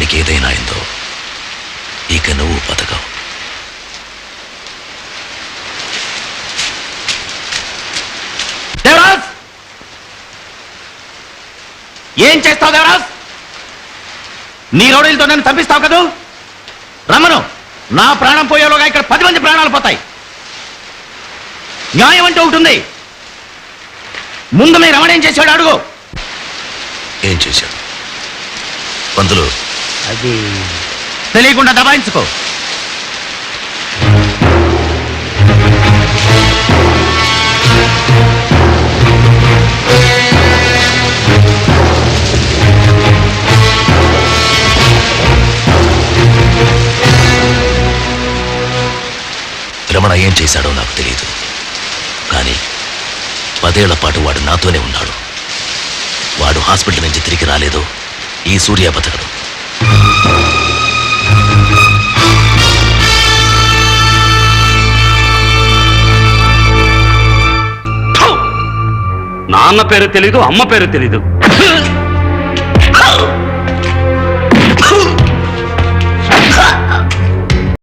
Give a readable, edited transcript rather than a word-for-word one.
వాడికి ఏదైనా అయిందో ఇక నువ్వు బతకవు. దేవరాజ్, ఏం చేస్తావు దేవరాజ్? నీ రౌడీలతో నన్ను చంపిస్తావు కదూ? రమ్మను. నా ప్రాణం పోయేలోగా ఇక్కడ 10 మంది ప్రాణాలు పోతాయి. న్యాయం అంటే ఒకటి ఉంది. ముందు మీ రమణ ఏం చేశాడు అడుగు. ఏం చేశాడు? పంతులు, అది తెలియకుండా దబాయించుకో. రమణ ఏం చేశాడో నాకు తెలియదు, కానీ 10 ఏళ్ల పాటు వాడు నాతోనే ఉన్నాడు. వాడు హాస్పిటల్ నుంచి తిరిగి రాలేదు. ఈ సూర్య బతకడు. నాన్న పేరు తెలీదు, అమ్మ పేరు తెలీదు.